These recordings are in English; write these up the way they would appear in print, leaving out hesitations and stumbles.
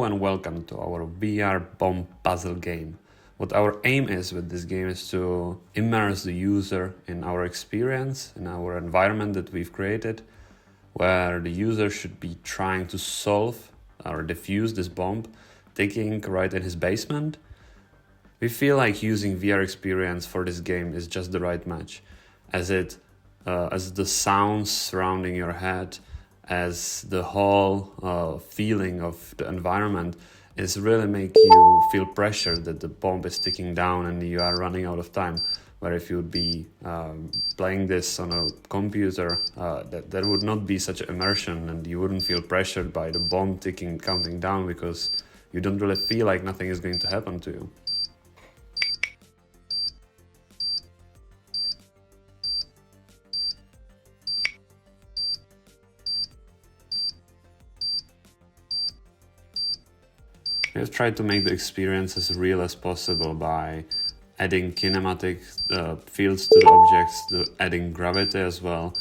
Hello and welcome to our VR bomb puzzle game. What our aim is with this game is to immerse the user in our experience, in our environment that we've created, where the user should be trying to solve or defuse this bomb, taking right in his basement. We feel like using VR experience for this game is just the right match, as the sounds surrounding your head, as the whole feeling of the environment is really make you feel pressure that the bomb is ticking down and you are running out of time. Where if you would be playing this on a computer, there would not be such immersion and you wouldn't feel pressured by the bomb ticking, counting down, because you don't really feel like nothing is going to happen to you. We have tried to make the experience as real as possible by adding kinematic fields to the objects, adding gravity as well,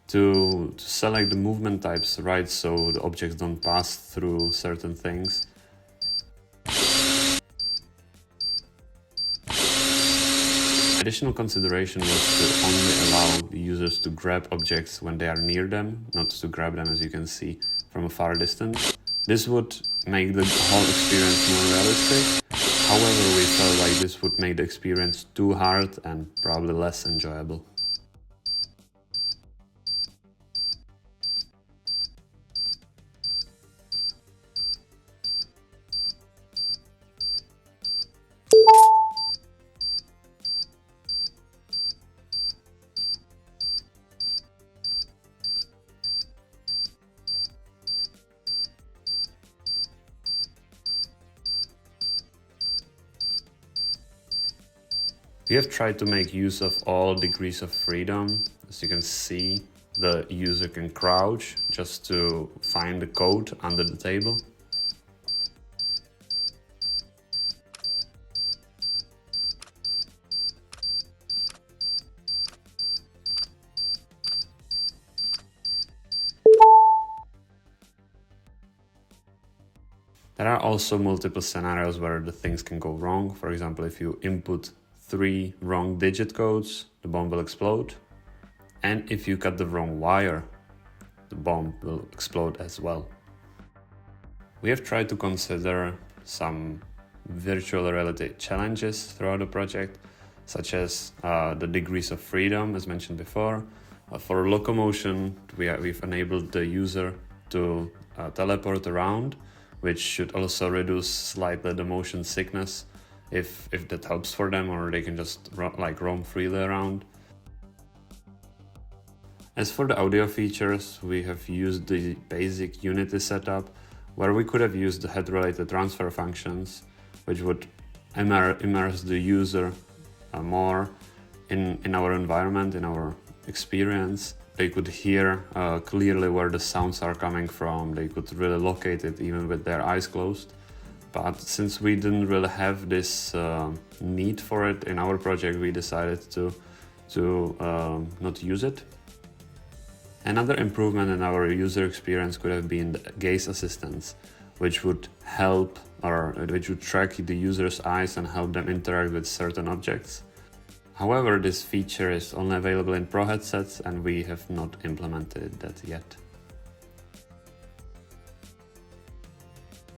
to select the movement types right so the objects don't pass through certain things. Additional consideration was to only allow the users to grab objects when they are near them, not to grab them, as you can see, from a far distance. This would make the whole experience more realistic. However, we felt like this would make the experience too hard and probably less enjoyable. We have tried to make use of all degrees of freedom. As you can see, the user can crouch just to find the code under the table. There are also multiple scenarios where the things can go wrong. For example, if you input 3 wrong digit codes, the bomb will explode. And if you cut the wrong wire, the bomb will explode as well. We have tried to consider some virtual reality challenges throughout the project, such as the degrees of freedom, as mentioned before. For locomotion, we've enabled the user to teleport around, which should also reduce slightly the motion sickness, if that helps for them, or they can just roam freely around. As for the audio features, we have used the basic Unity setup, where we could have used the head-related transfer functions, which would immerse the user more in our environment, in our experience. They could hear clearly where the sounds are coming from. They could really locate it even with their eyes closed. But since we didn't really have this need for it in our project, we decided to not use it. Another improvement in our user experience could have been the gaze assistance, which would help, or which would track the user's eyes and help them interact with certain objects. However, this feature is only available in Pro headsets and we have not implemented that yet.